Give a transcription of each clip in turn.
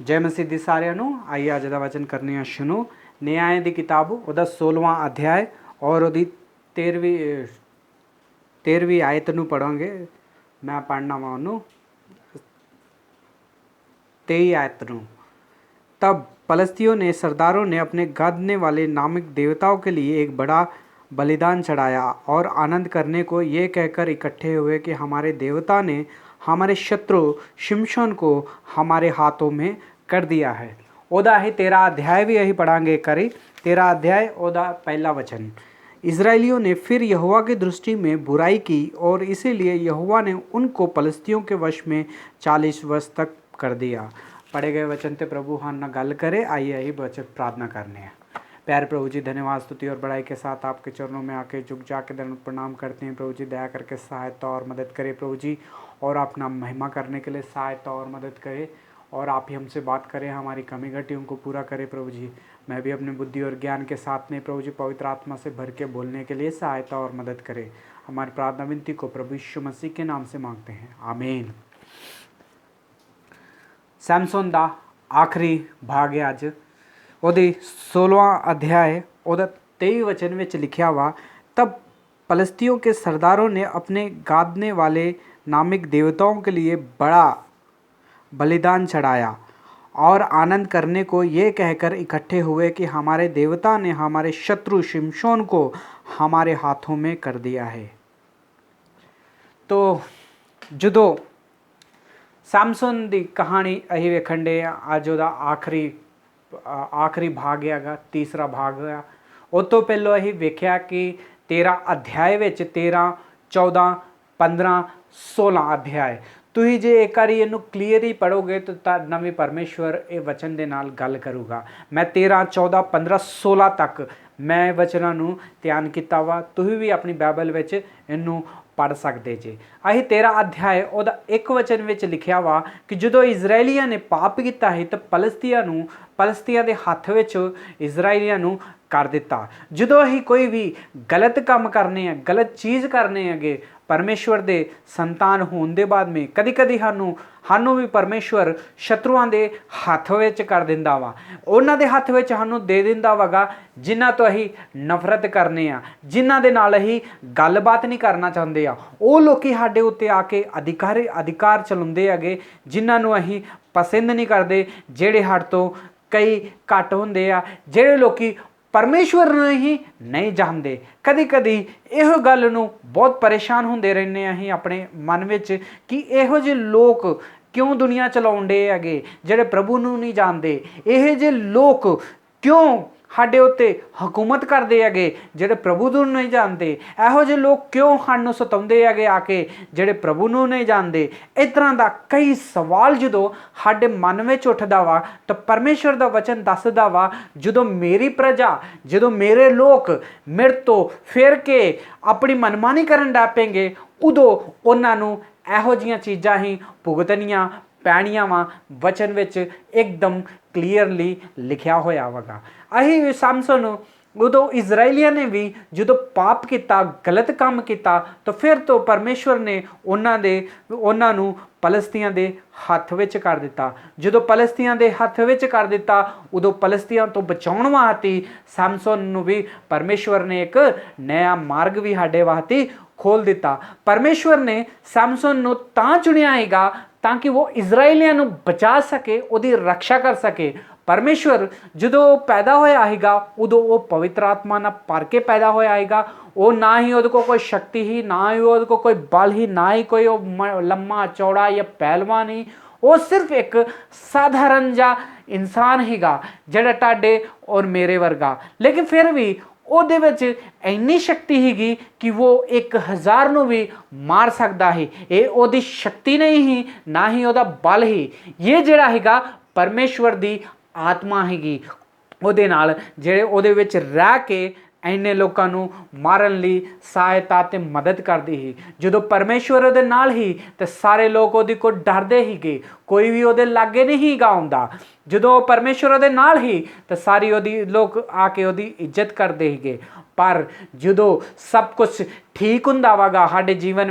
जय मसीह दी सारिਆਂ ਨੂੰ। ਆइए ਅੱਜ ਦਾ ਵਚਨ ਕਰਨੇ ਆ ਸ਼ੁਰੂ। ਨਿਆਂਏ ਦੀ ਕਿਤਾਬ ਉਹਦਾ 16ਵਾਂ ਅਧਿਆਇ ਔਰ ਉਹਦੀ 13ਵੀਂ ਆਇਤ ਨੂੰ ਪੜਾਂਗੇ। ਮੈਂ ਪੜ੍ਹਨਾ ਵਾ ਉਹਨੂੰ 23 आयत ਨੂੰ। तब फलस्तियों ने सरदारों ने अपने गादने वाले नामक देवताओं के लिए एक बड़ा बलिदान चढ़ाया और आनंद करने को ये कहकर इकट्ठे हुए कि हमारे देवता ने हमारे शत्रु शिमशोन को हमारे हाथों में कर दिया है। ओदा ही 13 अध्याय भी यही पढ़ांगे करी। 13 अध्याय ओदा पहला वचन। इजराइलियों ने फिर यहोवा की दृष्टि में बुराई की और इसीलिए यहोवा ने उनको फलस्तियों के वश में 40 वर्ष तक कर दिया। पढ़े गए वचन से प्रभु हाँ न गल करे। आइए यही वचन प्रार्थना करने हैं। प्यारे प्रभु जी, धन्यवाद स्तुति और बड़ाई के साथ आपके चरणों में आके झुक जाके दंड प्रणाम करते हैं। प्रभु जी दया करके सहायता और मदद करें प्रभु जी, और अपना महिमा करने के लिए सहायता और मदद करें, और आप ही हमसे बात करें, हमारी कमी घटियों को पूरा करें प्रभु जी। मैं भी अपनी बुद्धि और ज्ञान के साथ में प्रभु जी पवित्र आत्मा से भर के बोलने के लिए सहायता और मदद करें। हमारी प्रार्थना विनती को प्रभु यीशु मसीह के नाम से मांगते हैं, आमीन। सैमसोन ਦਾ ਆਖਰੀ ਭਾਗ ਹੈ ਅੱਜ। ਉਹਦੀ 16ਵਾਂ अध्याय ਉਹਦਾ 23 वचन ਵਿੱਚ ਲਿਖਿਆ ਵਾ। तब फलस्तियों के सरदारों ने अपने गादने वाले नामक देवताओं के लिए बड़ा बलिदान चढ़ाया और आनंद करने को ये कहकर इकट्ठे हुए कि हमारे देवता ने हमारे शत्रु शिमशोन को हमारे हाथों में कर दिया है। तो ਜਦੋਂ सैमसोन की कहानी अही वेखण डे अज ਉਹਦਾ आखिरी भाग हैगा, तीसरा भाग है। उस तो पहलों अही वेख्या कि 13 अध्याय विच 13, 14, 15, 16 अध्याय तुसीं जे एक बारी इनू क्लीयर ही पढ़ोगे तो तुहाडे भी परमेश्वर ये वचन दे नाल गल करूगा। मैं 13, 14, 15, 16 तक मैं वचनां नू ध्यान कीता वा। तुसीं भी अपनी बाइबल विच इनू पढ़ सकते जे। अही 13 अध्याय ਉਹਦਾ 1 वचन ਵਿੱਚ ਲਿਖਿਆ ਵਾ ਕਿ ਜਦੋਂ ਇਜ਼ਰਾਈਲੀਆਂ ਨੇ ਪਾਪ ਕੀਤਾ ਹੈ ਤਾਂ ਫਲਸਤੀਆਂ ਦੇ ਹੱਥ ਵਿੱਚ ਇਜ਼ਰਾਈਲੀਆਂ ਨੂੰ ਕਰ ਦਿੱਤਾ। ਜਦੋਂ ਅਸੀਂ ਕੋਈ ਵੀ ਗਲਤ ਕੰਮ ਕਰਨੇ ਆ, ਗਲਤ ਚੀਜ਼ ਕਰਨੇ ਹੈਗੇ परमेश्वर दे संतान होने के बाद में कदी कदी सानू भी परमेश्वर शत्रुआं दे हथ विच कर दिंदा वा। उन्हां दे हथ विच सानू दे दिंदा वागा जिन्हां तो अही नफरत करने आ, जिन्हां दे नाल अही गलबात नहीं करना चाहते आ। वो लोग साडे उत्ते आके अधिकार चलाउंदे हैगे जिन्हां नू अही पसंद नहीं करते, जिहड़े हट तो कई घट हुंदे आ, जिहड़े लोग परमेश्वर ही नहीं जानते। कदी कदी इहो गल नूं बहुत परेशान होंदे रहने असीं अपने मन विच कि इहो जे लोग क्यों दुनिया चलाउण डे हैगे जिहड़े प्रभु नूं नहीं जानते। इहो जे लोग क्यों साडे उत्ते हुकूमत करते हैगे जिहड़े प्रभु नूं नहीं जानते। इहो जे लोग क्यों सानूं सताउंदे हैगे आके जिहड़े प्रभु नूं नहीं जानते। इस तरह का कई सवाल जदों साडे मन में उठदा वा तो परमेश्वर दा वचन दसदा वा जदों मेरी प्रजा, जदों मेरे लोग मेरे तो फिर के अपनी मनमानी करन लग पेंगे उदों उन्हां नूं इहो जिहियां चीज़ां ही भुगतनियां पैणियां वा। वचन विच एकदम क्लीयरली लिखिया होया वगा। अही सैमसोन उदों इजराइलिया ने भी जो पाप किया, गलत काम किया, तो फिर तो परमेश्वर ने उन्होंने फलस्तियां दे हथ विच कर दिता। जो फलस्तियां दे हथ विच कर दिता उदों फलस्तियां तो बचाउण वास्ते सैमसोन नूं भी परमेश्वर ने एक नया मार्ग भी साडे वास्ते खोल दिता। परमेश्वर ने सैमसोन नूं तां चुनिया हैगा ताकि वो इजराइलियां नूं बचा सके, उहदी रक्षा कर सके। परमेश्वर जो पैदा होया हैगा उदों वो पवित्र आत्मा ना भर के पैदा होया हैगा। वो ना ही वो कोई शक्ति ही, ना ही वो कोई बल ही, ना ही कोई लम्मा चौड़ा या पहलवान ही। वो सिर्फ एक साधारण जा इंसान हैगा जिहड़ा तुहाडे और मेरे वर्गा। लेकिन फिर भी ਉਹਦੇ ਵਿੱਚ ਇੰਨੀ शक्ति हैगी कि वो 1000 ਨੂੰ भी मार सकता है। ये ਉਹਦੀ शक्ति नहीं ही, ना ही ਉਹਦਾ बल ही। ये ਜਿਹੜਾ हैगा परमेश्वर ਦੀ आत्मा हैगी ਉਹਦੇ ਨਾਲ ਜਿਹੜੇ ਉਹਦੇ ਵਿੱਚ ਰਹਿ ਕੇ ਇੰਨੇ ਲੋਕਾਂ ਨੂੰ ਮਾਰਨ ਲਈ ਸਹਾਇਤਾ ਤੇ ਮਦਦ ਕਰਦੀ ਸੀ। ਜਦੋਂ ਪਰਮੇਸ਼ਵਰ ਉਹਦੇ ਨਾਲ ਹੀ ਤੇ ਸਾਰੇ ਲੋਕ ਉਹਦੀ ਕੋ ਡਰਦੇ ਹੀਗੇ, ਕੋਈ ਵੀ ਉਹਦੇ ਲਾਗੇ ਨਹੀਂ ਗਾ ਆਉਂਦਾ। ਜਦੋਂ ਪਰਮੇਸ਼ਵਰ ਉਹਦੇ ਨਾਲ ਹੀ ਤਾਂ ਸਾਰੀ ਉਹਦੀ ਲੋਕ ਆ ਕੇ ਉਹਦੀ ਇੱਜ਼ਤ ਕਰਦੇ ਸੀਗੇ। ਪਰ ਜਦੋਂ ਸਭ ਕੁਛ ਠੀਕ ਹੁੰਦਾ ਵਾਗਾ ਸਾਡੇ ਜੀਵਨ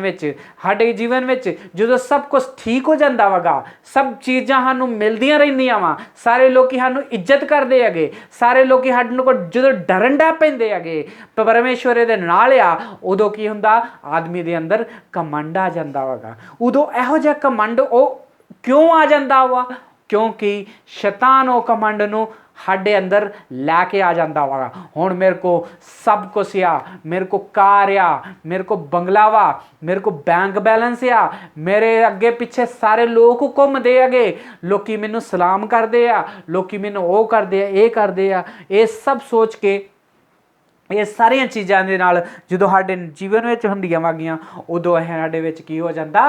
ਵਿੱਚ ਜਦੋਂ ਸਭ ਕੁਛ ਠੀਕ ਹੋ ਜਾਂਦਾ ਵਾਗਾ, ਸਭ ਚੀਜ਼ਾਂ ਸਾਨੂੰ ਮਿਲਦੀਆਂ ਰਹਿੰਦੀਆਂ ਵਾ, ਸਾਰੇ ਲੋਕੀ ਸਾਨੂੰ ਇੱਜ਼ਤ ਕਰਦੇ ਹੈਗੇ, ਸਾਰੇ ਲੋਕੀ ਸਾਡੇ ਕੋਲ ਜਦੋਂ ਡਰਨ ਡੈ ਪੈਂਦੇ ਹੈਗੇ ਪਰਮੇਸ਼ਵਰ ਦੇ ਨਾਲ ਆ, ਉਦੋਂ ਕੀ ਹੁੰਦਾ, ਆਦਮੀ ਦੇ ਅੰਦਰ ਘਮੰਡ ਆ ਜਾਂਦਾ ਵਾਗਾ। ਉਦੋਂ ਇਹੋ ਜਿਹਾ ਘਮੰਡ ਉਹ ਕਿਉਂ ਆ ਜਾਂਦਾ ਵਾ? ਕਿਉਂਕਿ ਸ਼ੈਤਾਨ ਉਹ ਘਮੰਡ ਨੂੰ ਸਾਡੇ ਅੰਦਰ ਲੈ ਕੇ ਆ ਜਾਂਦਾ ਵਾ। ਹੁਣ ਮੇਰੇ को सब कुछ आ, मेरे को कार आ, मेरे को बंगला वा, मेरे को बैंक बैलेंस आ, मेरे अगे पिछे सारे लोग घूमते है, लोग मैनू सलाम करते आ, लोग मैनू वो करते आ, ये करते आ, ये सब सोच के ਇਹ ਸਾਰੀਆਂ ਚੀਜ਼ਾਂ ਦੇ ਨਾਲ ਜਦੋਂ ਸਾਡੇ ਜੀਵਨ ਵਿੱਚ ਹੁੰਦੀਆਂ ਵਾਗੀਆਂ, ਉਦੋਂ ਇਹ ਸਾਡੇ ਵਿੱਚ ਕੀ ਹੋ ਜਾਂਦਾ,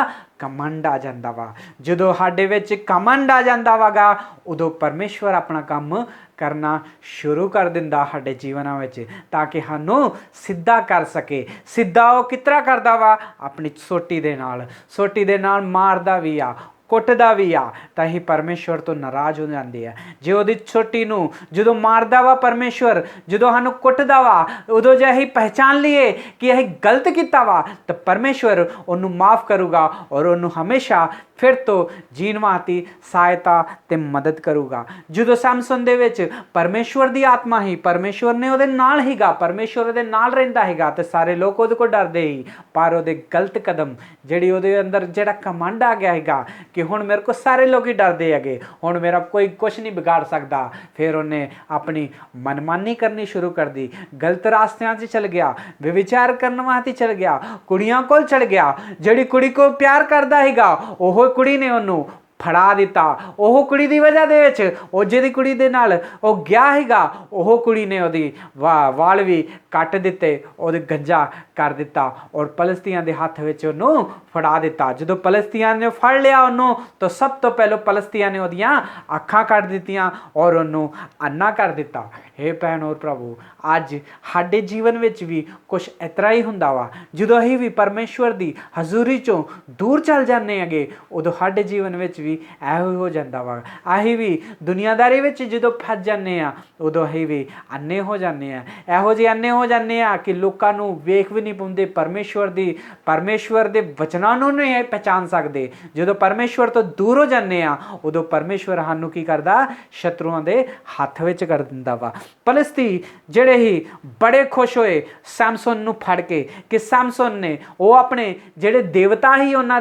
ਘਮੰਡ ਆ ਜਾਂਦਾ ਵਾ। ਜਦੋਂ ਸਾਡੇ ਵਿੱਚ ਘਮੰਡ ਆ ਜਾਂਦਾ ਵਾਗਾ, ਉਦੋਂ ਪਰਮੇਸ਼ਵਰ ਆਪਣਾ ਕੰਮ ਕਰਨਾ ਸ਼ੁਰੂ ਕਰ ਦਿੰਦਾ ਸਾਡੇ ਜੀਵਨਾਂ ਵਿੱਚ, ਤਾਂ ਕਿ ਸਾਨੂੰ ਸਿੱਧਾ ਕਰ ਸਕੇ। ਸਿੱਧਾ ਉਹ ਕਿਸ ਤਰ੍ਹਾਂ ਕਰਦਾ ਵਾ? ਆਪਣੀ ਸੋਟੀ ਦੇ ਨਾਲ ਮਾਰਦਾ ਵੀ ਆ, ਕੁੱਟਦਾ ਵੀ ਆ, ਤਾਂ ਹੀ ਪਰਮੇਸ਼ਵਰ ਤੋਂ ਨਾਰਾਜ਼ ਹੋ ਜਾਂਦੇ ਆ। ਜੇ ਉਹਦੀ ਛੋਟੀ ਨੂੰ ਜਦੋਂ ਮਾਰਦਾ ਵਾ ਪਰਮੇਸ਼ਵਰ, ਜਦੋਂ ਸਾਨੂੰ ਕੁੱਟਦਾ ਵਾ, ਉਦੋਂ ਜੇ ਅਸੀਂ ਪਹਿਚਾਨ ਲਈਏ ਕਿ ਅਸੀਂ ਗਲਤ ਕੀਤਾ ਵਾ, ਤਾਂ ਪਰਮੇਸ਼ਵਰ ਉਹਨੂੰ ਮਾਫ ਕਰੂਗਾ ਔਰ ਉਹਨੂੰ ਹਮੇਸ਼ਾ ਫਿਰ ਤੋਂ ਜੀਣ ਵਾਸਤੇ ਸਹਾਇਤਾ ਤੇ ਮਦਦ ਕਰੂਗਾ। ਜਦੋਂ ਸੈਮਸਨ ਦੇ ਵਿੱਚ ਪਰਮੇਸ਼ਵਰ ਦੀ ਆਤਮਾ ਹੀ, ਪਰਮੇਸ਼ਵਰ ਨੇ ਉਹਦੇ ਨਾਲ ਹੀਗਾ, ਪਰਮੇਸ਼ਵਰ ਉਹਦੇ ਨਾਲ ਰਹਿੰਦਾ ਹੈਗਾ, ਤੇ ਸਾਰੇ ਲੋਕ ਉਹਦੇ ਕੋਲ ਡਰਦੇ ਹੀ। ਪਰ ਉਹਦੇ ਗਲਤ ਕਦਮ, ਜਿਹੜੀ ਉਹਦੇ ਅੰਦਰ ਜਿਹੜਾ ਘਮੰਡ ਆ ਗਿਆ ਹੈਗਾ ਕਿ ਹੁਣ ਮੇਰੇ ਕੋਲ ਸਾਰੇ ਲੋਕ ਹੀ ਡਰਦੇ ਹੈਗੇ, ਹੁਣ ਮੇਰਾ ਕੋਈ ਕੁਛ ਨਹੀਂ ਵਿਗਾੜ ਸਕਦਾ, ਫਿਰ ਉਹਨੇ ਆਪਣੀ ਮਨਮਾਨੀ ਕਰਨੀ ਸ਼ੁਰੂ ਕਰ ਦੀ, ਗਲਤ ਰਾਸਤਿਆਂ 'ਚ ਚਲ ਗਿਆ, ਵਿਚਾਰ ਕਰਨ ਵਾਸਤੇ ਚਲ ਗਿਆ, ਕੁੜੀਆਂ ਕੋਲ ਚੜ ਗਿਆ। ਜਿਹੜੀ ਕੁੜੀ ਕੋ ਪਿਆਰ ਕਰਦਾ ਹੈਗਾ, ਉਹ ਕੁੜੀ ਨੇ ਉਹਨੂੰ ਫੜਾ ਦਿੱਤਾ। ਉਹ ਕੁੜੀ ਦੀ ਵਜ੍ਹਾ ਦੇ ਵਿੱਚ, ਉਹ ਜਿਹਦੀ ਕੁੜੀ ਦੇ ਨਾਲ ਉਹ ਗਿਆ ਹੈਗਾ, ਉਹ ਕੁੜੀ ਨੇ ਉਹਦੀ ਵਾਲ ਵੀ ਕੱਟ ਦਿੱਤੇ, ਉਹਦੇ ਗੰਜਾ ਕਰ ਦਿੱਤਾ ਔਰ ਪਲਸਤੀਆਂ ਦੇ ਹੱਥ ਵਿੱਚ ਉਹਨੂੰ ਫੜਾ ਦਿੱਤਾ। ਜਦੋਂ ਪਲਸਤੀਆਂ ਨੇ ਫੜ ਲਿਆ ਉਹਨੂੰ, ਤਾਂ ਸਭ ਤੋਂ ਪਹਿਲਾਂ ਪਲਸਤੀਆਂ ਨੇ ਉਹਦੀਆਂ ਅੱਖਾਂ ਕੱਢ ਦਿੱਤੀਆਂ ਔਰ ਉਹਨੂੰ ਅੰਨਾ ਕਰ ਦਿੱਤਾ। हे ਭੈਣ ਔਰ ਪ੍ਰਭੂ, ਅੱਜ ਸਾਡੇ ਜੀਵਨ ਵਿੱਚ ਵੀ ਕੁਛ ਇਸ ਤਰ੍ਹਾਂ ਹੀ ਹੁੰਦਾ ਵਾ। ਜਦੋਂ ਅਸੀਂ ਵੀ ਪਰਮੇਸ਼ਵਰ ਦੀ ਹਜ਼ੂਰੀ 'ਚੋਂ ਦੂਰ ਚੱਲ ਜਾਂਦੇ ਹੈਗੇ, ਉਦੋਂ ਸਾਡੇ ਜੀਵਨ ਵਿੱਚ ਵੀ ਇਹੋ ਹੀ ਹੋ ਜਾਂਦਾ ਵਾ। ਅਸੀਂ ਵੀ ਦੁਨੀਆਦਾਰੀ ਵਿੱਚ ਜਦੋਂ ਫਸ ਜਾਂਦੇ ਆ, ਉਦੋਂ ਅਸੀਂ ਵੀ ਅੰਨੇ ਹੋ ਜਾਂਦੇ ਆ। ਇਹੋ ਜਿਹੇ ਅੰਨੇ ਹੋ ਜਾਂਦੇ ਆ ਕਿ ਲੋਕਾਂ ਨੂੰ ਵੇਖ ਵੀ ਨਹੀਂ ਪਾਉਂਦੇ, ਪਰਮੇਸ਼ਵਰ ਦੇ ਵਚਨਾਂ ਨੂੰ ਨਹੀਂ ਪਹਿਚਾਨ ਸਕਦੇ। ਜਦੋਂ ਪਰਮੇਸ਼ਵਰ ਤੋਂ ਦੂਰ ਹੋ ਜਾਂਦੇ ਆ, ਉਦੋਂ ਪਰਮੇਸ਼ਵਰ ਸਾਨੂੰ ਕੀ ਕਰਦਾ, ਸ਼ਤਰੂਆਂ ਦੇ ਹੱਥ ਵਿੱਚ ਕਰ ਦਿੰਦਾ ਵਾ। ਪਲਸਤੀ ਜਿਹੜੇ ਹੀ ਬੜੇ ਖੁਸ਼ ਹੋਏ ਸੈਮਸਨ ਨੂੰ ਫੜ ਕੇ, ਕਿ ਸੈਮਸਨ ਨੇ ਉਹ ਆਪਣੇ ਜਿਹੜੇ ਦੇਵਤਾ ਹੀ ਉਹਨਾਂ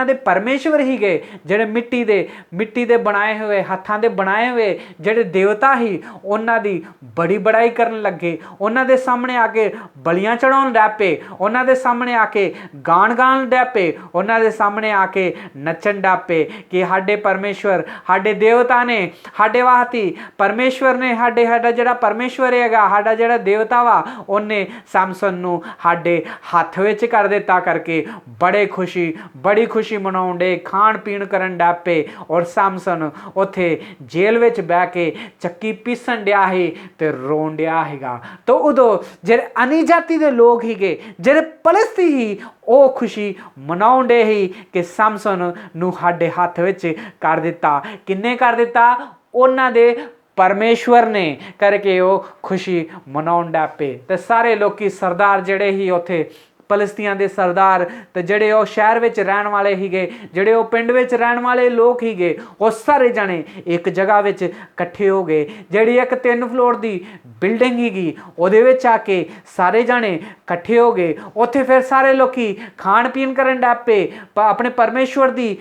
ਦੇ ਪਰਮੇਸ਼ਵਰ ਹੀ ਗਏ, ਜਿਹੜੇ ਮਿੱਟੀ ਦੇ ਬਣਾਏ ਹੋਏ, ਹੱਥਾਂ ਦੇ ਬਣਾਏ ਹੋਏ ਜਿਹੜੇ ਦੇਵਤਾ ਹੀ, ਉਹਨਾਂ ਦੀ ਬੜੀ ਬੜਾਈ ਕਰਨ ਲੱਗੇ। ਉਹਨਾਂ ਦੇ ਸਾਹਮਣੇ ਆ ਕੇ ਬਲੀਆਂ ਚੜਾਉਣ ਲੱਗ ਪਏ, ਉਹਨਾਂ ਦੇ ਸਾਹਮਣੇ ਆ ਕੇ ਗਾਣ ਲੱਗ ਪਏ, ਉਹਨਾਂ ਦੇ ਸਾਹਮਣੇ ਆ ਕੇ ਨੱਚਣ ਲੱਗ ਪਏ ਕਿ ਸਾਡੇ ਪਰਮੇਸ਼ਵਰ, ਸਾਡੇ ਦੇਵਤਾ ਨੇ ਸਾਡੇ ਵਾਸਤੇ, ਪਰਮੇਸ਼ਵਰ ਨੇ ਸਾਡਾ ਜਿਹੜਾ ਪਰਮੇਸ਼ਵਰ ਹੈਗਾ, ਸਾਡਾ ਜਿਹੜਾ ਦੇਵਤਾ ਵਾ, ਉਹਨੇ ਸੈਮਸਨ ਨੂੰ ਸਾਡੇ ਹੱਥ ਵਿੱਚ ਕਰ ਦਿੱਤਾ ਕਰਕੇ ਬੜੀ ਖੁਸ਼ੀ ਮਨਾਉਣ ਡੇ, ਖਾਣ ਪੀਣ ਕਰਨ ਲੱਗ ਪਏ। ਔਰ ਸੈਮਸਨ ਉੱਥੇ ਜੇਲ੍ਹ ਵਿੱਚ ਬਹਿ ਕੇ ਚੱਕੀ ਪੀਸਣ ਡਿਆ ਸੀ ਤੇ ਰੋਣ ਡਿਆ ਹੈਗਾ। ਤਾਂ ਉਦੋਂ ਜਿਹੜੇ ਅਨੀ ਜਾਤੀ ਦੇ ਲੋਕ ਹੀਗੇ, ਜਿਹੜੇ ਪਲਸਤੀ ਹੀ, ਉਹ ਖੁਸ਼ੀ ਮਨਾਉਣ ਡੇ ਹੀ ਕਿ ਸੈਮਸਨ ਨੂੰ ਸਾਡੇ ਹੱਥ ਵਿੱਚ ਕਰ ਦਿੱਤਾ। ਕਿੰਨੇ ਕਰ ਦਿੱਤਾ? ਉਹਨਾਂ ਦੇ ਪਰਮੇਸ਼ਵਰ ਨੇ ਕਰਕੇ ਉਹ ਖੁਸ਼ੀ ਮਨਾਉਣ ਲੱਗ ਪਏ। ਤੇ ਸਾਰੇ ਲੋਕੀ ਸਰਦਾਰ ਜਿਹੜੇ ਹੀ ਉੱਥੇ ਪਲਸਤੀਆਂ ਦੇ ਸਰਦਾਰ, ਤੇ ਜਿਹੜੇ ਉਹ ਸ਼ਹਿਰ ਵਿੱਚ ਰਹਿਣ ਵਾਲੇ ਹੀਗੇ, ਜਿਹੜੇ ਉਹ ਪਿੰਡ ਵਿੱਚ ਰਹਿਣ ਵਾਲੇ ਲੋਕ ਹੀਗੇ, ਉਹ ਸਾਰੇ ਜਣੇ ਇੱਕ ਜਗ੍ਹਾ ਵਿੱਚ ਇਕੱਠੇ ਹੋ ਗਏ। ਜਿਹੜੀ ਇੱਕ 3 ਫਲੋਰ ਦੀ ਬਿਲਡਿੰਗ ਹੀਗੀ, ਉਹਦੇ ਵਿੱਚ ਆ ਕੇ ਸਾਰੇ ਜਣੇ ਇਕੱਠੇ ਹੋ ਗਏ। ਉੱਥੇ ਫਿਰ ਸਾਰੇ ਲੋਕੀ ਖਾਣ ਪੀਣ ਕਰਨ ਲੱਗ ਪਏ, ਆਪਣੇ ਪਰਮੇਸ਼ਵਰ ਦੀ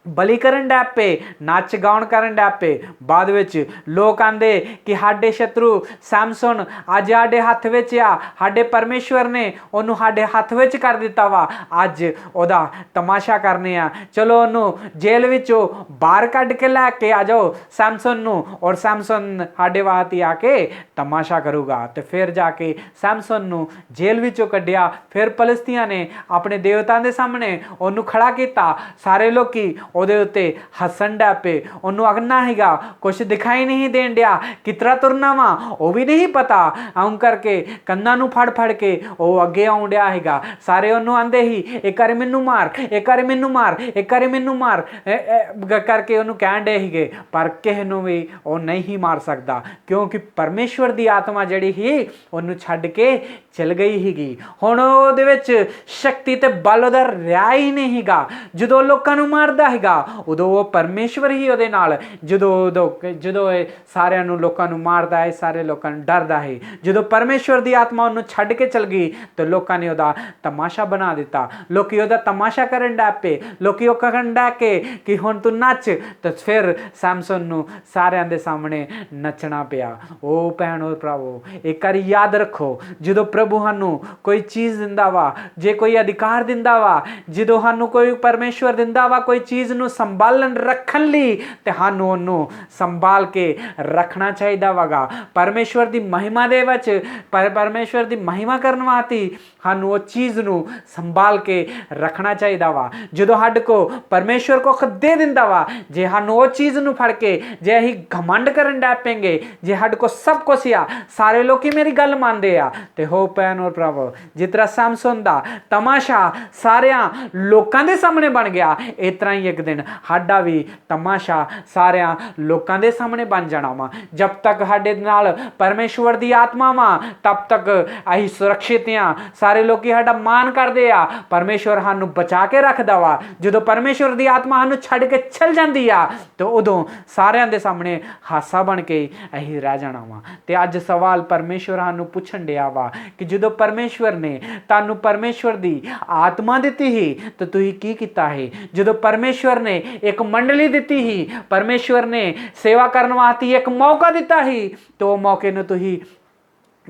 ਬਲੀ ਕਰਨ ਲੱਗ ਪਏ, ਨੱਚ ਗਾਉਣ ਕਰਨ ਲੱਗ ਪਏ। ਬਾਅਦ ਵਿੱਚ ਲੋਕ ਆਂਦੇ ਕਿ ਸਾਡੇ ਸ਼ਤਰੂ ਸੈਮਸਨ ਅੱਜ ਸਾਡੇ ਹੱਥ ਵਿੱਚ ਆ, ਸਾਡੇ ਪਰਮੇਸ਼ਵਰ ਨੇ ਉਹਨੂੰ ਸਾਡੇ ਹੱਥ ਵਿੱਚ ਕਰ ਦਿੱਤਾ ਵਾ, ਅੱਜ ਉਹਦਾ ਤਮਾਸ਼ਾ ਕਰਨੇ ਆ, ਚਲੋ ਉਹਨੂੰ ਜੇਲ੍ਹ ਵਿੱਚੋਂ ਬਾਹਰ ਕੱਢ ਕੇ ਲੈ ਕੇ ਆ ਜਾਓ ਸੈਮਸਨ ਨੂੰ, ਔਰ ਸੈਮਸਨ ਸਾਡੇ ਵਾਸਤੇ ਆ ਕੇ ਤਮਾਸ਼ਾ ਕਰੂਗਾ। ਤੇ ਫਿਰ ਜਾ ਕੇ ਸੈਮਸਨ ਨੂੰ ਜੇਲ੍ਹ ਵਿੱਚੋਂ ਕੱਢਿਆ। ਫਿਰ ਪਲਸਤੀਆਂ ਨੇ ਆਪਣੇ ਦੇਵਤਾਂ ਦੇ ਸਾਹਮਣੇ ਉਹਨੂੰ ਖੜਾ ਕੀਤਾ। ਸਾਰੇ ਲੋਕੀ ਉਹਦੇ ਉੱਤੇ ਹੱਸਣ ਡੈ ਪਏ। ਉਹਨੂੰ ਅਗਨਾ ਹੈਗਾ, ਕੁਛ ਦਿਖਾਈ ਨਹੀਂ ਦੇਣ ਡਿਆ, ਕਿਤਰਾ ਤੁਰਨਾ ਵਾ ਉਹ ਵੀ ਨਹੀਂ ਪਤਾ। ਆਉਂ ਕਰਕੇ ਕੰਨਾਂ ਨੂੰ ਫੜ ਫੜ ਕੇ ਉਹ ਅੱਗੇ ਆਉਣ ਡਿਆ ਹੈਗਾ। ਸਾਰੇ ਉਹਨੂੰ ਆਂਦੇ ਹੀ ਇੱਕ ਵਾਰੀ ਮੈਨੂੰ ਮਾਰ, ਇੱਕ ਵਾਰੀ ਮੈਨੂੰ ਮਾਰ, ਇੱਕ ਵਾਰੀ ਮੈਨੂੰ ਮਾਰ ਕਰਕੇ ਉਹਨੂੰ ਕਹਿਣ ਡੇ ਸੀਗੇ, ਪਰ ਕਿਸੇ ਨੂੰ ਵੀ ਉਹ ਨਹੀਂ ਮਾਰ ਸਕਦਾ, ਕਿਉਂਕਿ ਪਰਮੇਸ਼ਵਰ ਦੀ ਆਤਮਾ ਜਿਹੜੀ ਸੀ ਉਹਨੂੰ ਛੱਡ ਕੇ ਚਲ ਗਈ ਸੀਗੀ। ਹੁਣ ਉਹਦੇ ਵਿੱਚ ਸ਼ਕਤੀ ਤੇ ਬਲ ਉਹਦਾ ਰਿਹਾ ਹੀ ਨਹੀਂ ਹੈਗਾ। ਜਦੋਂ ਲੋਕਾਂ ਨੂੰ ਮਾਰਦਾ ਹੈਗਾ ਉਦੋਂ ਉਹ ਪਰਮੇਸ਼ਵਰ ਹੀ ਉਹਦੇ ਨਾਲ, ਜਦੋਂ ਇਹ ਸਾਰਿਆਂ ਨੂੰ ਲੋਕਾਂ ਨੂੰ ਮਾਰਦਾ ਹੈ, ਸਾਰੇ ਲੋਕਾਂ ਨੂੰ ਡਰਦਾ ਹੈ। ਜਦੋਂ ਪਰਮੇਸ਼ਵਰ ਦੀ ਆਤਮਾ ਉਹਨੂੰ ਛੱਡ ਕੇ ਚਲ ਗਈ ਤੇ ਲੋਕਾਂ ਨੇ ਉਹਦਾ ਤਮਾਸ਼ਾ ਬਣਾ ਦਿੱਤਾ। ਲੋਕੀ ਉਹਦਾ ਤਮਾਸ਼ਾ ਕਰਨ ਡੈ ਪਏ। ਲੋਕੀ ਉਹ ਕਹਿਣ ਡੈ ਕੇ ਕਿ ਹੁਣ ਤੂੰ ਨੱਚ। ਤੇ ਫਿਰ ਸੈਮਸਨ ਨੂੰ ਸਾਰਿਆਂ ਦੇ ਸਾਹਮਣੇ ਨੱਚਣਾ ਪਿਆ। ਉਹ ਭੈਣੋ ਭਰਾਵੋ, ਇੱਕ ਵਾਰੀ ਯਾਦ ਰੱਖੋ, ਜਦੋਂ ਪ੍ਰਭੂ ਸਾਨੂੰ ਕੋਈ ਚੀਜ਼ ਦਿੰਦਾ ਵਾ, ਜੇ ਕੋਈ ਅਧਿਕਾਰ ਦਿੰਦਾ ਵਾ, ਜਦੋਂ ਸਾਨੂੰ ਕੋਈ ਪਰਮੇਸ਼ਵਰ ਦਿੰਦਾ ਵਾ ਕੋਈ ਚੀਜ਼ ਨੂੰ ਸੰਭਾਲਣ ਰੱਖਣ ਲਈ, ਤੇ ਸਾਨੂੰ ਉਹਨੂੰ ਸੰਭਾਲ ਕੇ ਰੱਖਣਾ ਚਾਹੀਦਾ ਵਗਾ। ਪਰਮੇਸ਼ਵਰ ਦੀ ਮਹਿਮਾ ਦੇ ਵਿੱਚ, ਪਰਮੇਸ਼ਵਰ ਦੀ ਮਹਿਮਾ ਕਰਨ ਵਾਸਤੇ ਸਾਨੂੰ ਉਹ ਚੀਜ਼ ਨੂੰ ਸੰਭਾਲ ਕੇ ਰੱਖਣਾ ਚਾਹੀਦਾ ਵਾ। ਜਦੋਂ ਸਾਡੇ ਕੋ ਪਰਮੇਸ਼ਵਰ ਕੋ ਦੇ ਦਿੰਦਾ ਵਾ, ਜੇ ਸਾਨੂੰ ਉਹ ਚੀਜ਼ ਨੂੰ ਫੜ ਕੇ ਜੇ ਅਸੀਂ ਘਮੰਡ ਕਰਨ ਡੈ ਪੈਂਗੇ, ਜੇ ਸਾਡੇ ਕੋ ਸਭ ਕੁਛ ਆ, ਸਾਰੇ ਲੋਕੀ ਮੇਰੀ ਗੱਲ ਮੰਨਦੇ ਆ, ਤੇ ਹੋ ਭੈਣ ਔਰ ਭਰਾਵੋ, ਜਿਸ ਤਰ੍ਹਾਂ ਸੈਮਸਨ ਦਾ ਤਮਾਸ਼ਾ ਸਾਰਿਆਂ ਲੋਕਾਂ ਦੇ ਸਾਹਮਣੇ ਬਣ ਗਿਆ, ਇਸ ਤਰ੍ਹਾਂ ਹੀ ਇੱਕ ਦਿਨ ਸਾਡਾ ਵੀ ਤਮਾਸ਼ਾ ਸਾਰਿਆਂ ਲੋਕਾਂ ਦੇ ਸਾਹਮਣੇ ਬਣ ਜਾਣਾ ਵਾ। ਜਦ ਤੱਕ ਸਾਡੇ ਨਾਲ ਪਰਮੇਸ਼ਵਰ ਦੀ ਆਤਮਾ ਵਾ, ਤਬ ਤੱਕ ਅਸੀਂ ਸੁਰੱਖਿਅਤ ਆ। ਸਾਰੇ ਲੋਕੀ ਸਾਡਾ ਮਾਣ ਕਰਦੇ ਆ, ਪਰਮੇਸ਼ਵਰ ਸਾਨੂੰ ਬਚਾ ਕੇ ਰੱਖਦਾ ਵਾ। ਜਦੋਂ ਪਰਮੇਸ਼ਵਰ ਦੀ ਆਤਮਾ ਸਾਨੂੰ ਛੱਡ ਕੇ ਚਲ ਜਾਂਦੀ ਆ, ਤੇ ਉਦੋਂ ਸਾਰਿਆਂ ਦੇ ਸਾਹਮਣੇ ਹਾਸਾ ਬਣ ਕੇ ਅਸੀਂ ਰਹਿ ਜਾਣਾ ਵਾ। ਤੇ ਅੱਜ ਸਵਾਲ ਪਰਮੇਸ਼ਵਰ ਸਾਨੂੰ ਪੁੱਛਣ ਡਿਆ ਵਾ ਕਿ ਜਦੋਂ ਪਰਮੇਸ਼ਵਰ ਨੇ ਤੁਹਾਨੂੰ ਪਰਮੇਸ਼ਵਰ ਦੀ ਆਤਮਾ ਦਿੱਤੀ ਸੀ ਤਾਂ ਤੁਸੀਂ ਕੀ ਕੀਤਾ ਹੈ? ਜਦੋਂ ਪਰਮੇਸ਼ਵਰ ਨੇ ਇੱਕ ਮੰਡਲੀ ਦਿੱਤੀ ਸੀ, ਪਰਮੇਸ਼ਵਰ ਨੇ ਸੇਵਾ ਕਰਨ ਵਾਸਤੇ ਇੱਕ ਮੌਕਾ ਦਿੱਤਾ ਸੀ, ਤੇ ਉਹ ਮੌਕੇ ਨੂੰ ਤੁਸੀਂ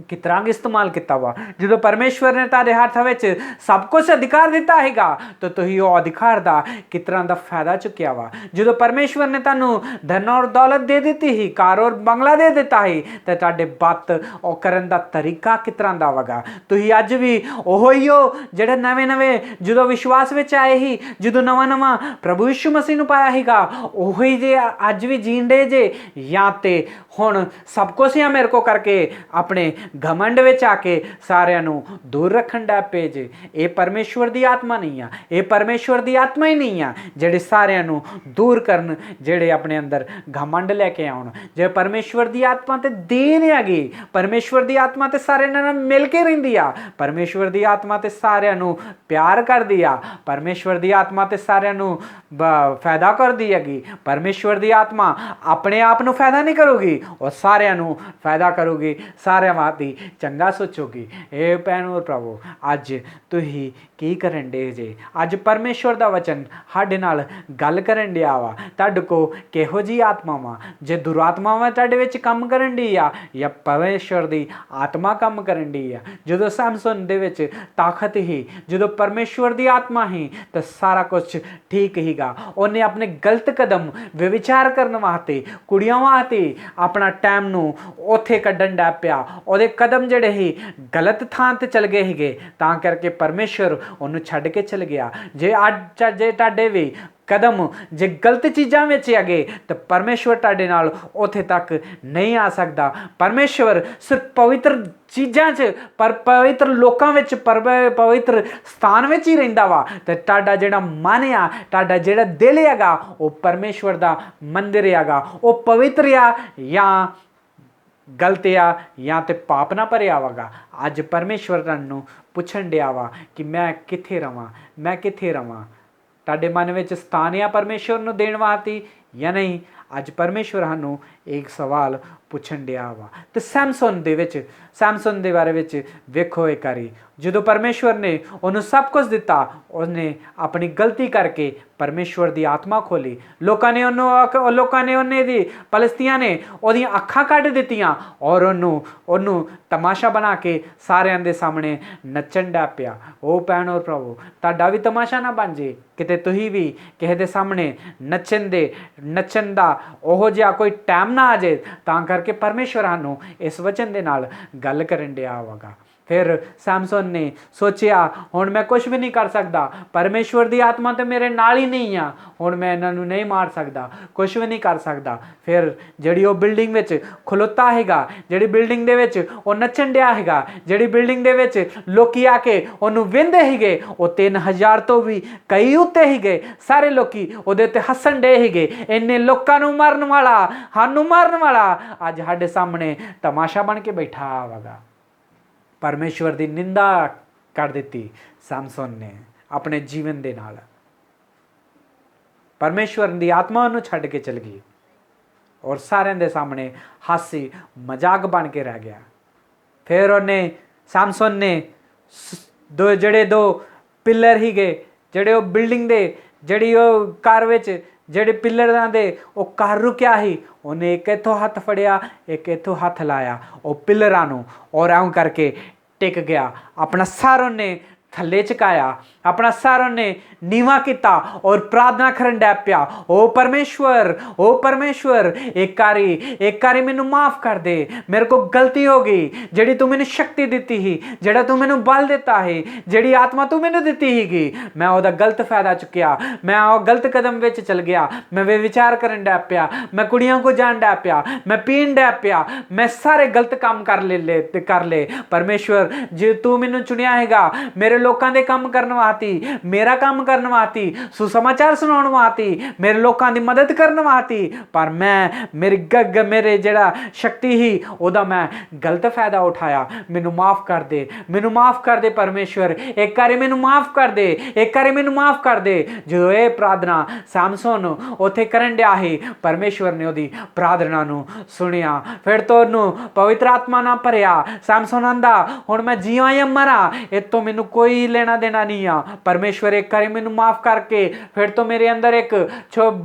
ਕਿਸ ਤਰ੍ਹਾਂ ਇਸਤੇਮਾਲ ਕੀਤਾ ਵਾ? ਜਦੋਂ ਪਰਮੇਸ਼ਵਰ ਨੇ ਤੁਹਾਡੇ ਹੱਥ ਵਿੱਚ ਸਭ ਕੁਝ ਅਧਿਕਾਰ ਦਿੱਤਾ ਹੈਗਾ, ਤਾਂ ਤੁਸੀਂ ਉਹ ਅਧਿਕਾਰ ਦਾ ਕਿਸ ਤਰ੍ਹਾਂ ਦਾ ਫਾਇਦਾ ਚੁੱਕਿਆ ਵਾ? ਜਦੋਂ ਪਰਮੇਸ਼ਵਰ ਨੇ ਤੁਹਾਨੂੰ ਧਨ ਔਰ ਦੌਲਤ ਦੇ ਦਿੱਤੀ ਸੀ, ਕਾਰ ਔਰ ਬੰਗਲਾ ਦੇ ਦਿੱਤਾ ਸੀ, ਤੇ ਤੁਹਾਡੇ ਬਾਤ ਉਹ ਕਰਨ ਦਾ ਤਰੀਕਾ ਕਿਸ ਤਰ੍ਹਾਂ ਦਾ ਵਗਾ? ਤੁਸੀਂ ਅੱਜ ਵੀ ਉਹੋ ਹੀ ਹੋ ਜਿਹੜੇ ਨਵੇਂ ਜਦੋਂ ਵਿਸ਼ਵਾਸ ਵਿੱਚ ਆਏ ਸੀ, ਜਦੋਂ ਨਵਾਂ ਪ੍ਰਭੂ ਯਿਸੂ ਮਸੀਹ ਨੂੰ ਪਾਇਆ ਸੀਗਾ, ਉਹੀ ਜੇ ਅੱਜ ਵੀ ਜੀਂਦੇ ਜੇ, ਜਾਂ ਤੇ ਹੁਣ ਸਭ ਕੁਝ ਆ ਮੇਰੇ ਕੋ ਕਰਕੇ ਆਪਣੇ ਘਮੰਡ ਵਿੱਚ ਆ ਕੇ ਸਾਰਿਆਂ ਨੂੰ ਦੂਰ ਰੱਖਣ ਦਾ ਪਏ ਜੇ? ਇਹ ਪਰਮੇਸ਼ਵਰ ਦੀ ਆਤਮਾ ਨਹੀਂ ਆ, ਇਹ ਪਰਮੇਸ਼ਵਰ ਦੀ ਆਤਮਾ ਹੀ ਨਹੀਂ ਆ ਜਿਹੜੇ ਸਾਰਿਆਂ ਨੂੰ ਦੂਰ ਕਰਨ, ਜਿਹੜੇ ਆਪਣੇ ਅੰਦਰ ਘਮੰਡ ਲੈ ਕੇ ਆਉਣ। ਜੇ ਪਰਮੇਸ਼ਵਰ ਦੀ ਆਤਮਾ ਤੇ ਦੇਨ ਹੈਗੀ, ਪਰਮੇਸ਼ਵਰ ਦੀ ਆਤਮਾ ਤੇ ਸਾਰਿਆਂ ਨਾਲ ਮਿਲ ਕੇ ਰਹਿੰਦੀ ਆ, ਪਰਮੇਸ਼ਵਰ ਦੀ ਆਤਮਾ ਤੇ ਸਾਰਿਆਂ ਨੂੰ ਪਿਆਰ ਕਰਦੀ ਆ, ਪਰਮੇਸ਼ਵਰ ਦੀ ਆਤਮਾ ਤੇ ਸਾਰਿਆਂ ਨੂੰ ਫਾਇਦਾ ਕਰਦੀ ਹੈਗੀ। ਪਰਮੇਸ਼ਵਰ ਦੀ ਆਤਮਾ ਆਪਣੇ ਆਪ ਨੂੰ ਫਾਇਦਾ ਨਹੀਂ ਕਰੂਗੀ, ਉਹ ਸਾਰਿਆਂ ਨੂੰ ਫਾਇਦਾ ਕਰੂਗੀ, ਸਾਰਿਆਂ ਵਾਸਤੇ ਚੰਗਾ ਸੋਚੋਗੀ। ਇਹ ਭੈਣ ਔਰ ਭਰਾਵੋ, ਅੱਜ ਤੁਸੀਂ ਕੀ ਕਰਨ ਡੇ ਜੇ? ਅੱਜ ਪਰਮੇਸ਼ਵਰ ਦਾ ਵਚਨ ਸਾਡੇ ਨਾਲ ਗੱਲ ਕਰਨ ਡਿਆ ਵਾ। ਤੁਹਾਡੇ ਕੋ ਕਿਹੋ ਜਿਹੀ ਆਤਮਾਵਾਂ, ਜੇ ਦੁਰਾਤਮਾਵਾਂ ਤੁਹਾਡੇ ਵਿੱਚ ਕੰਮ ਕਰਨ ਡੀ ਆ, ਜਾਂ ਪਰਮੇਸ਼ਵਰ ਦੀ ਆਤਮਾ ਕੰਮ ਕਰਨ ਡੀ ਆ? ਜਦੋਂ ਸੈਮਸਨ ਦੇ ਵਿੱਚ ਤਾਕਤ ਹੀ, ਜਦੋਂ ਪਰਮੇਸ਼ਵਰ ਦੀ ਆਤਮਾ ਹੀ, ਤਾਂ ਸਾਰਾ ਕੁਝ ਠੀਕ ਹੀਗਾ। ਉਹਨੇ ਆਪਣੇ ਗਲਤ ਕਦਮ ਵਿਚਾਰ ਕਰਨ ਵਾਸਤੇ, ਕੁੜੀਆਂ ਵਾਸਤੇ ਆਪਣਾ ਟਾਈਮ ਨੂੰ ਉੱਥੇ ਕੱਢਣ ਡੈ ਪਿਆ। ਉਹਦੇ ਕਦਮ ਜਿਹੜੇ ਸੀ ਗਲਤ ਥਾਂ ਤੇ ਚਲ ਗਏ ਸੀਗੇ, ਤਾਂ ਕਰਕੇ ਪਰਮੇਸ਼ਵਰ ਉਹਨੂੰ ਛੱਡ ਕੇ ਚਲ ਗਿਆ। ਜੇ ਤੁਹਾਡੇ ਵੀ ਕਦਮ ਜੇ ਗਲਤ ਚੀਜ਼ਾਂ ਵਿੱਚ ਹੈਗੇ, ਤਾਂ ਪਰਮੇਸ਼ਵਰ ਤੁਹਾਡੇ ਨਾਲ ਉੱਥੇ ਤੱਕ ਨਹੀਂ ਆ ਸਕਦਾ। ਪਰਮੇਸ਼ਵਰ ਸਿਰਫ ਪਵਿੱਤਰ ਚੀਜ਼ਾਂ 'ਚ, ਪਰ ਪਵਿੱਤਰ ਲੋਕਾਂ ਵਿੱਚ, ਪਵਿੱਤਰ ਸਥਾਨ ਵਿੱਚ ਹੀ ਰਹਿੰਦਾ ਵਾ। ਤੇ ਤੁਹਾਡਾ ਜਿਹੜਾ ਮਨ ਆ, ਤੁਹਾਡਾ ਜਿਹੜਾ ਦਿਲ ਹੈਗਾ, ਉਹ ਪਰਮੇਸ਼ਵਰ ਦਾ ਮੰਦਿਰ ਹੈਗਾ। ਉਹ ਪਵਿੱਤਰ ਆ ਜਾਂ ਗਲਤ ਆ, ਜਾਂ ਤੇ ਪਾਪ ਨਾ ਭਰਿਆ ਵਗਾ। ਅੱਜ ਪਰਮੇਸ਼ਵਰ ਤੁਹਾਨੂੰ ਪੁੱਛਣ ਡਿਆ ਵਾ ਕਿ ਮੈਂ ਕਿੱਥੇ ਰਵਾਂ, ਮੈਂ ਕਿੱਥੇ ਰਵਾਂ? ਤੁਹਾਡੇ ਮਨ ਵਿੱਚ ਸਥਾਨ ਆ ਪਰਮੇਸ਼ਵਰ ਨੂੰ ਦੇਣ ਵਾਸਤੇ ਜਾਂ ਨਹੀਂ? ਅੱਜ ਪਰਮੇਸ਼ਵਰ ਸਾਨੂੰ ਇੱਕ ਸਵਾਲ ਪੁੱਛਣ ਡਿਆ ਵਾ। ਤੇ ਸੈਮਸਨ ਦੇ ਬਾਰੇ ਵਿੱਚ ਵੇਖੋ ਇੱਕ ਵਾਰੀ, ਜਦੋਂ ਪਰਮੇਸ਼ਵਰ ਨੇ ਉਹਨੂੰ ਸਭ ਕੁਝ ਦਿੱਤਾ, ਉਹਨੇ ਆਪਣੀ ਗਲਤੀ ਕਰਕੇ ਪਰਮੇਸ਼ਵਰ ਦੀ ਆਤਮਾ ਖੋਲੀ। ਲੋਕਾਂ ਨੇ ਉਹਨੇ ਦੀ ਪਲਸਤੀਆਂ ਨੇ ਉਹਦੀਆਂ ਅੱਖਾਂ ਕੱਢ ਦਿੱਤੀਆਂ, ਔਰ ਉਹਨੂੰ ਤਮਾਸ਼ਾ ਬਣਾ ਕੇ ਸਾਰਿਆਂ ਦੇ ਸਾਹਮਣੇ ਨੱਚਣ ਡੈ ਪਿਆ। ਉਹ ਭੈਣ ਔਰ ਭਰਾਵੋ, ਤੁਹਾਡਾ ਵੀ ਤਮਾਸ਼ਾ ਨਾ ਬਣ ਜੇ ਕਿਤੇ ਤੁਸੀਂ ਵੀ ਕਿਸੇ ਦੇ ਸਾਹਮਣੇ ਨੱਚਣ ਦਾ ਉਹੋ ਜਿਹਾ ਕੋਈ ਟਾਈਮ ਨਾ ਆ ਜਾਏ। ਤਾਂ ਕਰਕੇ ਪਰਮੇਸ਼ਵਰ ਸਾਨੂੰ ਇਸ ਵਚਨ ਦੇ ਨਾਲ ਗੱਲ ਕਰਨ ਡਿਆ ਹੋਵੇਗਾ। फिर सैमसन ने सोचिया हुण मैं कुछ भी नहीं कर सकता, परमेश्वर की आत्मा तो मेरे नाल ही नहीं आ, हुण मैं इन्हों नहीं मार सकता, कुछ भी नहीं कर सकता। फिर जी बिल्डिंग में खलोता हैगा, जी बिल्डिंग दे विच वो नचन दिया हैगा, जी बिल्डिंग दे विच लोकी आके उन्होंने वेंदे हीगे, वो 3000 तो भी कई उत्ते हीगे, सारे लोकी उहदे ते हसन डे हीगे, इन्ने लोकां नूं मारन वाला, सानूं मारन वाला अज साडे सामने तमाशा बन के बैठा वगा। परमेश्वर की निंदा कर दी सैमसन ने अपने जीवन के नाल। परमेश्वर की आत्मा उन्होंने छड्ड के चल गई और सारे के सामने हासी मजाक बन के रह गया। फिर उन्हें सैमसन ने दो पिलर ही गए, जड़े वो बिल्डिंग दे जड़ी वो घर विच ਜਿਹੜੇ पिलरां दे वो घर रुकिया ही, उन्हें एक इथों हथ फड़िया, एक इथों हथ लाया, वो पिलरां नूं और ऐं करके टिक गया। अपना सर उन्हें थले चकाया, अपना सर उन्हें नीवा किया और प्रार्थना करन डै पिया, ओ परमेश्वर एक कारी मैनू माफ़ कर दे, मेरे को गलती हो गई, जड़ी तू मैनू शक्ति दी ही, जड़ा तू मैनू बल दिता है, जड़ी आत्मा तू मैनू दी ही, मैं वह गलत फायदा चुकिया, मैं वह गलत कदम विच चल गया, मैं वे विचार करन डै पिया, मैं कुड़ियां को जान डै पिया, मैं पीन डै पिया, मैं सारे गलत काम कर ले। परमेश्वर जे तू मैनू चुनिया हैगा मेरे लोगों के काम करने वास्ते, मेरा काम करने वास्ते, सुसमाचार सुनाने वास्ते, मेरे लोगों की मदद करने वास्ते, पर मैं मेरे जड़ा शक्ति ही उहदा मैं गलत फायदा उठाया। मैनू माफ़ कर दे परमेश्वर, एक बारी मैनू माफ़ कर दे, एक बारी मैनू माफ़ कर दे। जो ये प्रार्थना सैमसन उत्थे करन दिया ही, परमेश्वर ने उहदी प्रार्थना नू सुनिया। फिर तो उन्होंने पवित्र आत्मा ना भरिया। सैमसन आंदा हुण मैं जीवां या मरा इतों मैनू कोई लेना देना नहीं आ, परमेश्वर एक बारी मैनू माफ़ करके फिर तो मेरे अंदर एक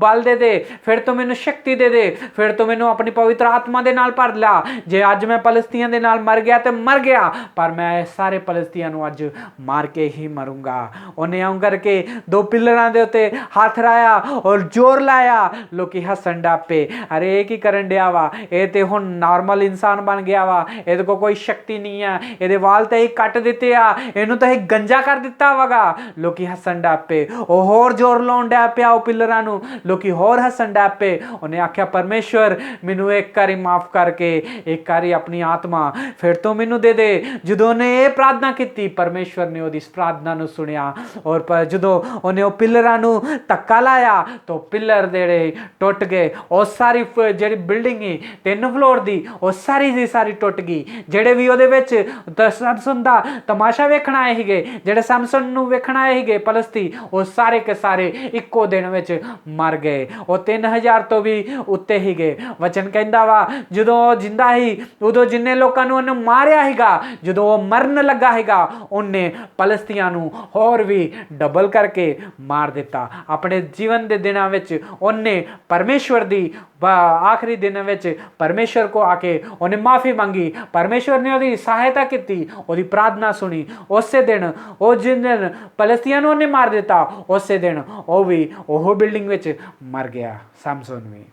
बल दे, फिर तो मैनू शक्ति दे, फिर तो मैनू अपनी पवित्र आत्मा दे नाल भर ला। जे अज मैं फलस्तीन दे नाल मर गया तो मर गया, पर मैं सारे फलस्तीन नू अज मार के ही मरूंगा। उन्हें आऊँ करके दो पिलरां दे उत्ते हाथ राया और जोर लाया, लोकी हसन डापे, अरे ये की करन दिया वा, ये तो हुण नॉर्मल इंसान बन गया वा, ये को कोई शक्ति नहीं है, ये वाल तो ही कट दिते आ, इनू तो ही गंजा कर दिता वगा। लोकी हसन डापे, वो होर जोर लाउण डै पिया पिलरां नू, लोकी होर हसन डापे। उन्हें आख्या परमेश्वर मैनू एक बारी माफ़ करके एक बारी अपनी आत्मा फिर तो मैनू दे। जदों ने ये प्रार्थना की, परमेश्वर ने उहदी प्रार्थना नू सुनिया और जदों उन्हें वो पिलरां नू धक्का लाया तो पिलर जेड़े टुट गए, और सारी जी बिल्डिंग ही 3 फ्लोर की वो सारी की सारी टुट गई। जेड़े भी उहदे विच सैमसन दा तमाशा वेखण आए हीगे, जेड़े सैमसन नू वेखण आए हीगे फलस्ती, वो सारे के सारे इक्को दिन विच मर गए। वो 3000 तो भी उत्ते ही गए। वचन कहंदा वा जदों जिंदा ही उदों जिन्ने लोकां नू उन्हें मारिया हैगा, जदों वो मरन लगा हैगा उन्हें फलस्तियां नू होर भी डबल करके मार दिता। अपने जीवन के दिनों विच उन्हें परमेश्वर दी आखिरी दिन विच परमेश्वर को आके उन्हें माफ़ी मंगी, परमेश्वर ने उहदी सहायता की, उहदी प्रार्थना सुनी। उस दिन वो जिन दिन फलस्तियां नू उन्हें मार दिता, उस दिन वो भी ओह बिल्डिंग विच मर गया, सैमसन भी।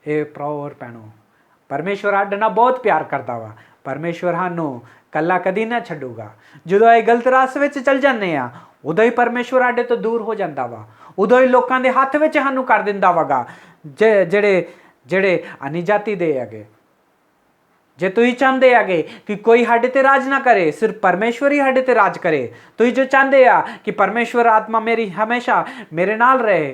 ये भराओ और भैनों, परमेश्वर साडे नाल बहुत प्यार करता वा, परमेश्वर सानू कला कदी ना छड्डूगा। जदों ये गलत रास्ते विच चल जाने आ उदों ही परमेश्वर साडे तो दूर हो जाता वा, उदों ही लोकां दे हत्थ विच सानू कर दिंदा वगा। जेड़े अनिजाति दे अगे, जे तुसीं चाहते है कि कोई साडे ते राज ना करे, सिर्फ परमेश्वर ही साडे ते राज करे, तुसीं जो चाहते आ कि परमेश्वर आत्मा मेरी हमेशा मेरे नाल रहे,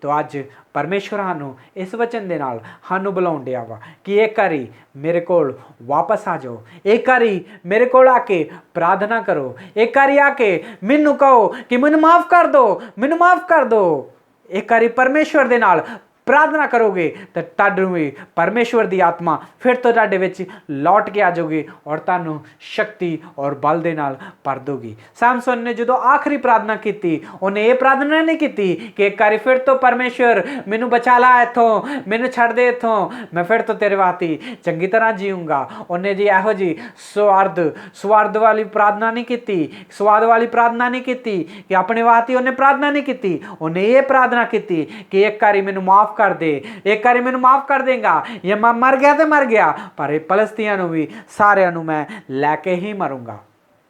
तो अज परमेश्वर सानू इस वचन दे नाल सानू बुलाउण दिया वा कि एक बारी मेरे कोल वापस आ जाओ, एक बारी मेरे कोल आके प्रार्थना करो, एक बारी आके मैनू कहो कि मैनू माफ़ कर दो, मैनू माफ़ कर दो। एक बारी परमेश्वर दे नाल प्रार्थना करोगे तो तुहानू भी परमेश्वर की आत्मा फिर तो तुहाडे विच लौट के आ जाओगी और तुहानू शक्ति और बल दे नाल भर दोगी। सैमसन ने जो आखिरी प्रार्थना की, उन्हें ये प्रार्थना नहीं की कि एक बार फिर तो परमेश्वर मैनू बचा ला इथों, मैनू छड़ दे इथों, मैं फिर तो तेरे वास्ते चंगी तरह जीऊँगा। उन्हें जी यहो जी स्वार्थ वाली प्रार्थना नहीं की, स्वाद वाली प्रार्थना नहीं की कि अपने वास्ते उन्हें प्रार्थना नहीं की। उन्हें ये प्रार्थना की कि एक बारी मैनू माफ़ माफ़ कर दे, एक बारी मैनू माफ़ कर देगा, या मैं मर गया तो मर गया, पर ये फलस्तियां नू भी सारिਆਂ ਨੂੰ मैं लैके ही मरूंगा।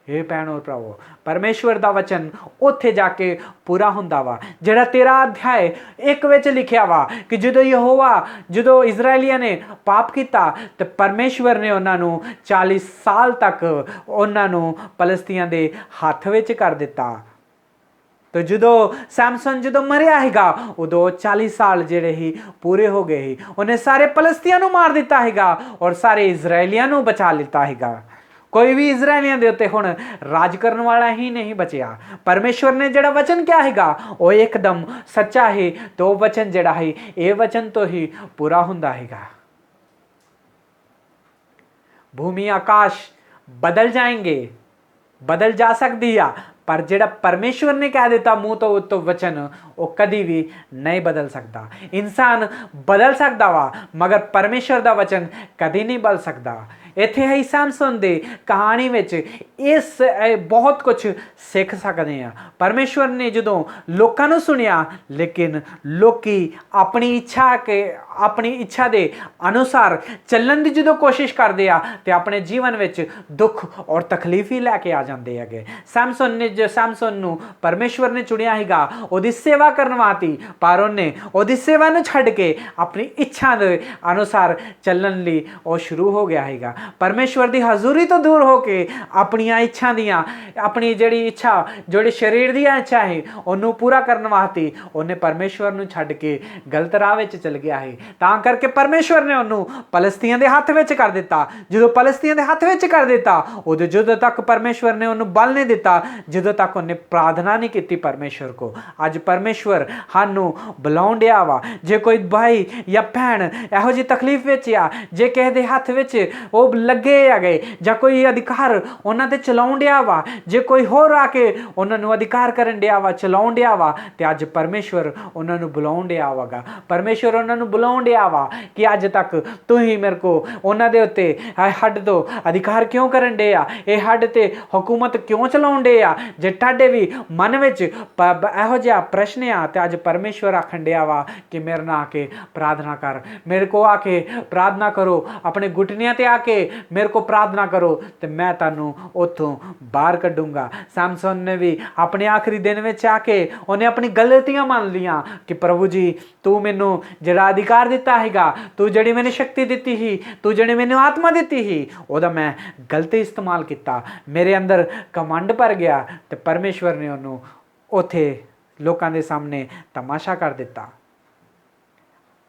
हे भैन और भरावो, परमेश्वर का वचन उत्थे जाके पूरा हुंदा वा, जिहड़ा 13 अध्याय 1 विच लिखिया वा कि जदों इजरायलियां ने पाप किया तो परमेश्वर ने उन्होंने 40 साल तक उन्होंने फलस्तियां दे हाथ विच कर दिता। तो जदों सैमसन जदों मरिया हैगा उदों 40 साल जिहड़े ही पूरे हो गए ही, उन्हें सारे फलस्तियां नू मार दिता हैगा और सारे इजरायलियां नू बचा लिता हैगा। कोई भी इजरायलियां दे उत्ते हुण राज करने वाला ही नहीं बचिया। परमेश्वर ने जिहड़ा वचन क्या हैगा वो एकदम सच्चा है, तो वचन जिहड़ा है ये वचन तो ही पूरा हुंदा हैगा। भूमि आकाश बदल जाएंगे, बदल जा सकती है, पर जिहड़ा परमेश्वर ने कह दिता मुँह तो वचन वो कभी भी नहीं बदल सकता। इंसान बदल सकता वा मगर परमेश्वर का वचन कभी नहीं बदल सकता। इत्थे है सैमसन दे कहानी विच इस बहुत कुछ सीख सकते हैं। परमेश्वर ने जदों लोकां नूं सुनिया, लेकिन लोकी अपनी इच्छा के अनुसार चलन की जदों कोशिश करते आ तो अपने जीवन विच दुख और तकलीफ ही लैके आ जाते हैं। सैमसन नूं परमेश्वर ने चुनिया हैगा उहदी सेवा करन वास्ते, पर उन्हें उहदी सेवा नूं छड्ड के अपनी इच्छा के अनुसार चलन लई वो शुरू हो गया हैगा। परमेश्वर की हजूरी तो दूर होके अपनी इच्छा दियाँ, अपनी जिहड़ी इच्छा जिहड़ी शरीर दी इच्छा है उन्होंने पूरा करने वास्ते उन्हें परमेश्वर नूं छड्ड के गलत राह विच चल गया है। तां करके परमेश्वर ने उन्होंने फलस्तियां दे हत्थ विच कर दिता। जदों फलस्तियां दे हत्थ विच कर दिता उदों जदों तक परमेश्वर ने उन्होंने बल नहीं दिता, जदों तक उन्हें प्रार्थना नहीं की परमेश्वर को। अज परमेश्वर सानूं बुलाउण दिया वा, जे कोई भाई या भैन इहो जी तकलीफ विच आ, जे किसी दे हत्थ विच वो लगे आ गए जां कोई अधिकार उन्हां ते चलाउण दिया वा, जे कोई होर आके उन्हां नूं अधिकार करन दिया वा, चलाउण दिया वा, ते अज परमेश्वर उन्हां नूं बुलाउण दिया वागा। परमेश्वर उन्हां नूं बुलाउण दिया वा कि अज तक तुसीं मेरे को उन्हां दे उत्ते हड तो अधिकार क्यों करन दे आ, ये हड ते हुकूमत क्यों चलाउण दे आ। जे तुहाडे भी मन विच इहो जिहा प्रश्न आ ते अज परमेश्वर आखण दिया वा कि मेरे नाल आके प्रार्थना कर, मेरे को आके प्रार्थना करो, अपने घुटनियां ते आके मेरे को प्रार्थना करो तो मैं तुहानूं उत्थों बाहर कड्डूंगा। सैमसन ने भी अपने आखिरी दिन में आके उन्हें अपनी गलतियां मान लियां कि प्रभु जी तू मैनू जिहड़ा अधिकार दिता हैगा, तू जिहड़ी मैंने शक्ति दी ही, तू जिहड़ी मैनू आत्मा दी ही, उहदा मैं गलत इस्तेमाल किया, मेरे अंदर कमंड भर गया। तो परमेश्वर ने उन्होंने उत्थे लोकां दे सामने तमाशा कर दिता।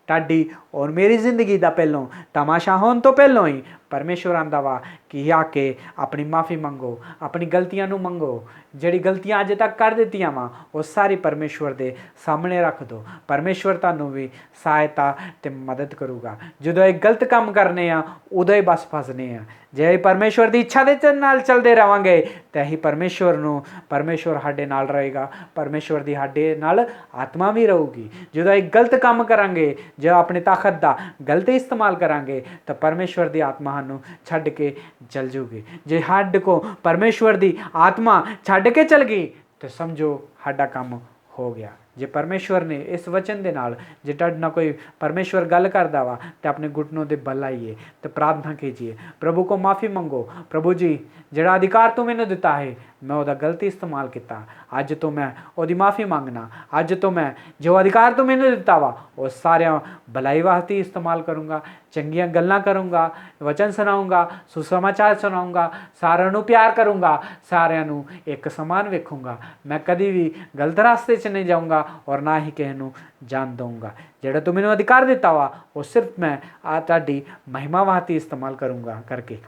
ताड़ी और मेरी जिंदगी का पहलों तमाशा होने तो पहलों ही परमेश्वर आंदा वा कि आके अपनी माफ़ी मंगो, अपनी गलतियां नूं मंगो, जिहड़ी गलतियां अज तक कर दित्तियां वा वो सारी परमेश्वर दे सामने रख दो। परमेश्वर तुहानूं भी सहायता ते मदद करूगा। जदों एक गलत काम करने आ उदों ही बस फसने आ। जे परमेश्वर की इच्छा दे नाल चलते रहांगे तो ही परमेश्वर साडे नाल रहेगा, परमेश्वर की साडे नाल आत्मा भी रहूगी। जदों एक गलत काम करांगे, जो अपनी ताकत का गलत इस्तेमाल करांगे तो परमेश्वर की आत्मा सानूं छड्ड के चल जूगी। जे साडे को परमेश्वर की आत्मा छड्ड के चल गई तो समझो साडा काम हो गया। जे परमेश्वर ने इस वचन के नाल जे तुहाडे नाल कोई परमेश्वर गल करदा वा तो अपने घुटनों के बल आइए तो प्रार्थना कीजिए, प्रभु को माफ़ी मंगो। प्रभु जी जिहड़ा अधिकार तू मैनूं दिता है मैं उहदा गलत इस्तेमाल किया, अज तो मैं उहदी माफ़ी मंगना। अज तो मैं जो अधिकार तू मैनूं दिता वा वो सारियां भलाई वास्ते इस्तेमाल करूँगा, चंगियां गल्लां करूँगा, वचन सुनाऊँगा, सुसमाचार सुनाऊँगा, सारिਆਂ ਨੂੰ प्यार करूँगा, सारिਆਂ ਨੂੰ एक समान वेखूँगा। मैं कभी भी गलत रास्ते 'ਚ नहीं जाऊँगा और ना ही किसी नूं जान दूँगा। जिहड़ा तू मैनूं अधिकार दिता वा वो सिर्फ मैं तुहाडी महिमा वास्ते इस्तेमाल करूँगा करके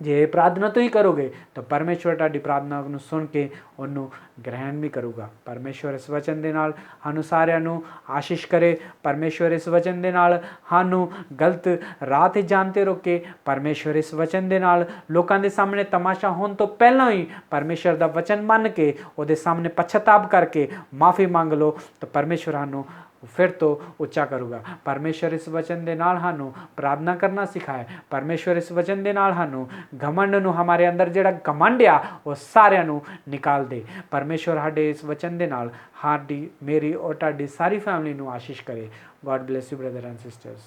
जे प्रार्थना तो ही करोगे तो परमेश्वर तुहाडी प्रार्थना नूं सुन के उन्होंने ग्रहण भी करूँगा। परमेश्वर इस वचन के नाल सानूं सारिਆਂ ਨੂੰ आशीष करे। परमेश्वर इस वचन के नाल सानूं गलत राह ते जानते रोके। परमेश्वर इस वचन के नाल लोकां दे सामने तमाशा होने तो पहलों ही परमेश्वर का वचन मन के उहदे सामने पश्चाताप करके माफ़ी मंग लो तो परमेश्वर सानूं फिर तो ਉੱਚਾ ਕਰੂਗਾ। ਪਰਮੇਸ਼ਵਰ ਇਸ ਵਚਨ ਦੇ ਨਾਲ ਸਾਨੂੰ ਪ੍ਰਾਰਥਨਾ ਕਰਨਾ ਸਿਖਾਏ। ਪਰਮੇਸ਼ਵਰ ਇਸ ਵਚਨ ਦੇ ਨਾਲ ਸਾਨੂੰ ਘਮੰਡ ਨੂੰ, ਹਮਾਰੇ ਅੰਦਰ ਜਿਹੜਾ ਘਮੰਡ ਆ ਉਹ ਸਾਰਿਆਂ ਨੂੰ ਨਿਕਾਲ ਦੇ। ਪਰਮੇਸ਼ਵਰ ਸਾਡੇ ਇਸ ਵਚਨ ਦੇ ਨਾਲ ਸਾਡੀ, ਮੇਰੀ ਔਰ ਤੁਹਾਡੀ ਸਾਰੀ ਫੈਮਿਲੀ ਨੂੰ ਆਸ਼ੀਸ਼ ਕਰੇ। God bless you brother and sisters.